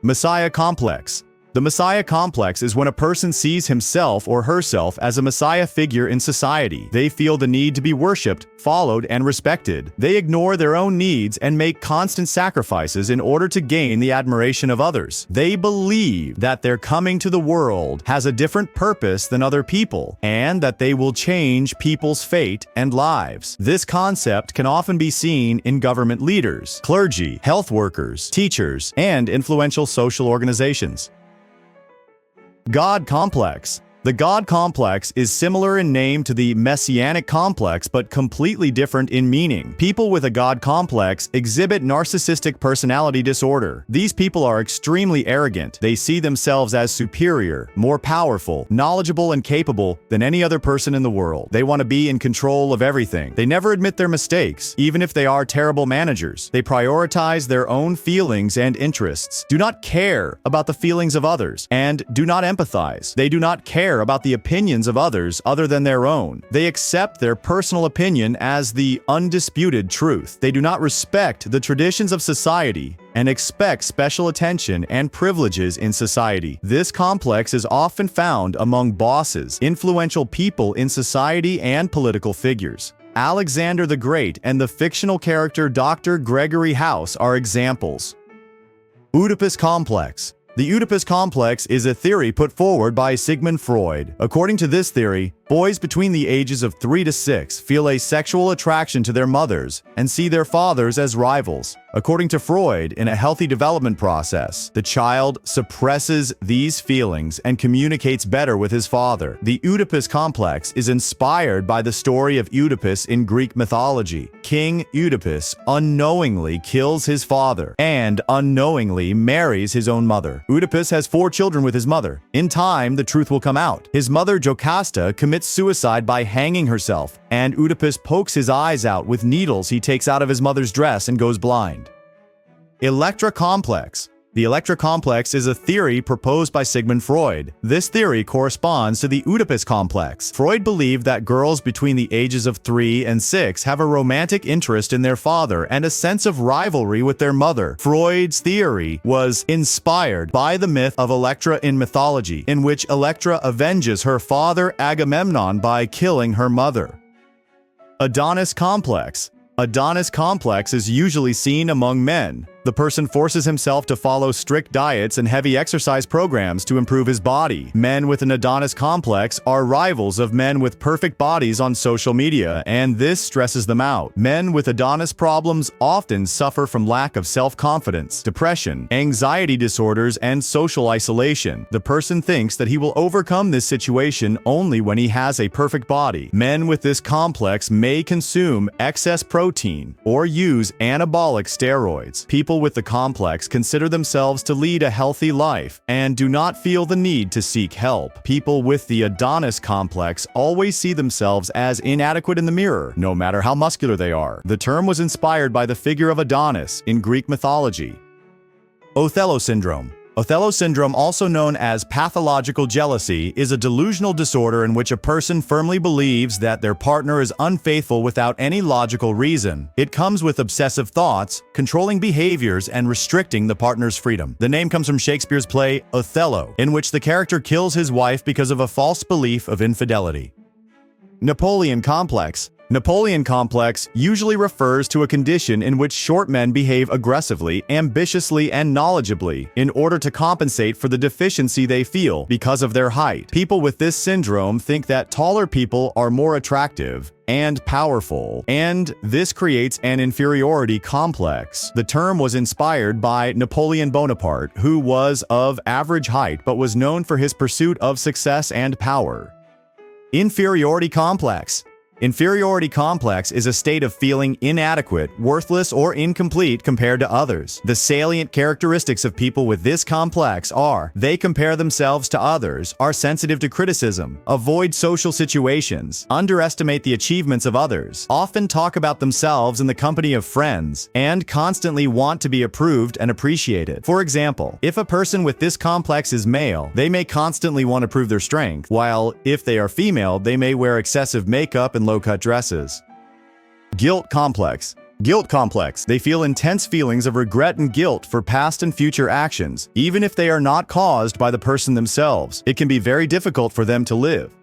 Messiah Complex. The Messiah Complex is when a person sees himself or herself as a messiah figure in society. They feel the need to be worshipped, followed, and respected. They ignore their own needs and make constant sacrifices in order to gain the admiration of others. They believe that their coming to the world has a different purpose than other people, and that they will change people's fate and lives. This concept can often be seen in government leaders, clergy, health workers, teachers, and influential social organizations. God Complex. The God Complex is similar in name to the Messianic Complex but completely different in meaning. People with a God Complex exhibit narcissistic personality disorder. These people are extremely arrogant. They see themselves as superior, more powerful, knowledgeable, and capable than any other person in the world. They want to be in control of everything. They never admit their mistakes, even if they are terrible managers. They prioritize their own feelings and interests, do not care about the feelings of others, and do not empathize. They do not care about the opinions of others other than their own. They accept their personal opinion as the undisputed truth. They do not respect the traditions of society and expect special attention and privileges in society. This complex is often found among bosses, influential people in society, and political figures. Alexander the Great and the fictional character Dr. Gregory House are examples. Oedipus Complex. The Oedipus Complex is a theory put forward by Sigmund Freud. According to this theory, boys between the ages of 3 to 6 feel a sexual attraction to their mothers and see their fathers as rivals. According to Freud, in a healthy development process, the child suppresses these feelings and communicates better with his father. The Oedipus Complex is inspired by the story of Oedipus in Greek mythology. King Oedipus unknowingly kills his father and unknowingly marries his own mother. Oedipus has 4 children with his mother. In time, the truth will come out. His mother, Jocasta, commits suicide by hanging herself, and Oedipus pokes his eyes out with needles he takes out of his mother's dress and goes blind. Electra Complex. The Electra Complex is a theory proposed by Sigmund Freud. This theory corresponds to the Oedipus Complex. Freud believed that girls between the ages of 3 and 6 have a romantic interest in their father and a sense of rivalry with their mother. Freud's theory was inspired by the myth of Electra in mythology, in which Electra avenges her father Agamemnon by killing her mother. Adonis Complex. Adonis Complex is usually seen among men. The person forces himself to follow strict diets and heavy exercise programs to improve his body. Men with an Adonis complex are rivals of men with perfect bodies on social media, and this stresses them out. Men with Adonis problems often suffer from lack of self-confidence, depression, anxiety disorders, and social isolation. The person thinks that he will overcome this situation only when he has a perfect body. Men with this complex may consume excess protein or use anabolic steroids. People with the complex consider themselves to lead a healthy life and do not feel the need to seek help. People with the Adonis complex always see themselves as inadequate in the mirror, no matter how muscular they are. The term was inspired by the figure of Adonis in Greek mythology. Othello Syndrome. Othello Syndrome, also known as pathological jealousy, is a delusional disorder in which a person firmly believes that their partner is unfaithful without any logical reason. It comes with obsessive thoughts, controlling behaviors, and restricting the partner's freedom. The name comes from Shakespeare's play Othello, in which the character kills his wife because of a false belief of infidelity. Napoleon Complex. Napoleon Complex usually refers to a condition in which short men behave aggressively, ambitiously, and knowledgeably in order to compensate for the deficiency they feel because of their height. People with this syndrome think that taller people are more attractive and powerful, and this creates an inferiority complex. The term was inspired by Napoleon Bonaparte, who was of average height but was known for his pursuit of success and power. Inferiority Complex. Inferiority complex is a state of feeling inadequate, worthless, or incomplete compared to others. The salient characteristics of people with this complex are: they compare themselves to others, are sensitive to criticism, avoid social situations, underestimate the achievements of others, often talk about themselves in the company of friends, and constantly want to be approved and appreciated. For example, if a person with this complex is male, they may constantly want to prove their strength, while if they are female, they may wear excessive makeup and low-cut dresses. Guilt Complex. Guilt complex. They feel intense feelings of regret and guilt for past and future actions, even if they are not caused by the person themselves. It can be very difficult for them to live.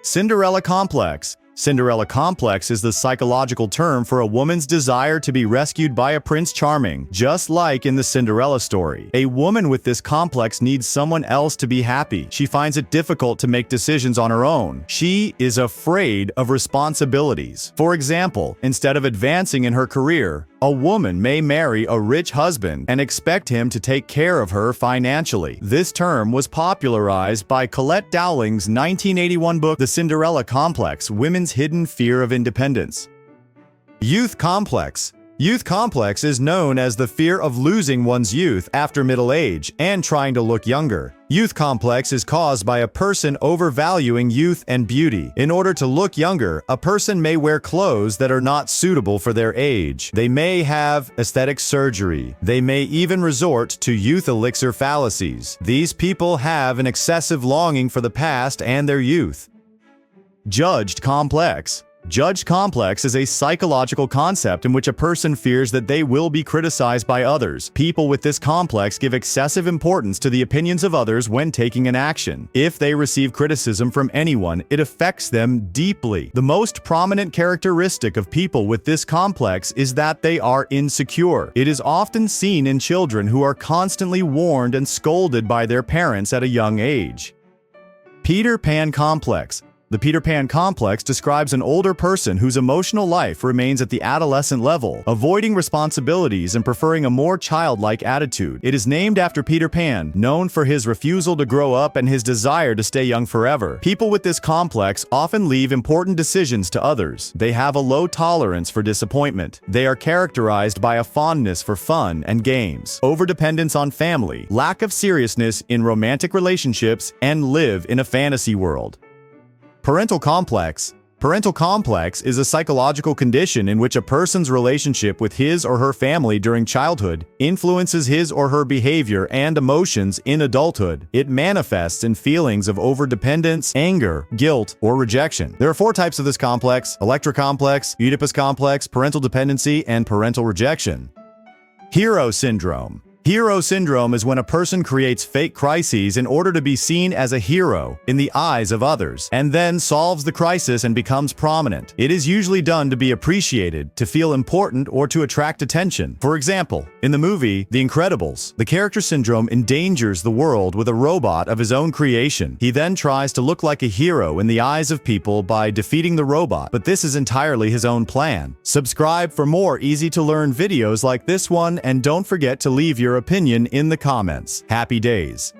Cinderella Complex. Cinderella Complex is the psychological term for a woman's desire to be rescued by a Prince Charming, just like in the Cinderella story. A woman with this complex needs someone else to be happy. She finds it difficult to make decisions on her own. She is afraid of responsibilities. For example, instead of advancing in her career, a woman may marry a rich husband and expect him to take care of her financially. This term was popularized by Colette Dowling's 1981 book, The Cinderella Complex: Women's Hidden Fear of Independence. Youth complex. Youth complex is known as the fear of losing one's youth after middle age and trying to look younger. Youth complex is caused by a person overvaluing youth and beauty. In order to look younger, a person may wear clothes that are not suitable for their age. They may have aesthetic surgery. They may even resort to youth elixir fallacies. These people have an excessive longing for the past and their youth. Judged complex. Judged complex is a psychological concept in which a person fears that they will be criticized by others. People with this complex give excessive importance to the opinions of others when taking an action. If they receive criticism from anyone, it affects them deeply. The most prominent characteristic of people with this complex is that they are insecure. It is often seen in children who are constantly warned and scolded by their parents at a young age. Peter Pan Complex. The Peter Pan Complex describes an older person whose emotional life remains at the adolescent level, avoiding responsibilities and preferring a more childlike attitude. It is named after Peter Pan, known for his refusal to grow up and his desire to stay young forever. People with this complex often leave important decisions to others. They have a low tolerance for disappointment. They are characterized by a fondness for fun and games, overdependence on family, lack of seriousness in romantic relationships, and live in a fantasy world. Parental Complex. Parental complex is a psychological condition in which a person's relationship with his or her family during childhood influences his or her behavior and emotions in adulthood. It manifests in feelings of overdependence, anger, guilt, or rejection. There are 4 types of this complex: Electra Complex, Oedipus Complex, parental dependency, and parental rejection. Hero Syndrome. Hero syndrome is when a person creates fake crises in order to be seen as a hero in the eyes of others, and then solves the crisis and becomes prominent. It is usually done to be appreciated, to feel important, or to attract attention. For example, in the movie The Incredibles, the character Syndrome endangers the world with a robot of his own creation. He then tries to look like a hero in the eyes of people by defeating the robot, but this is entirely his own plan. Subscribe for more easy-to-learn videos like this one, and don't forget to leave your opinion in the comments. Happy days!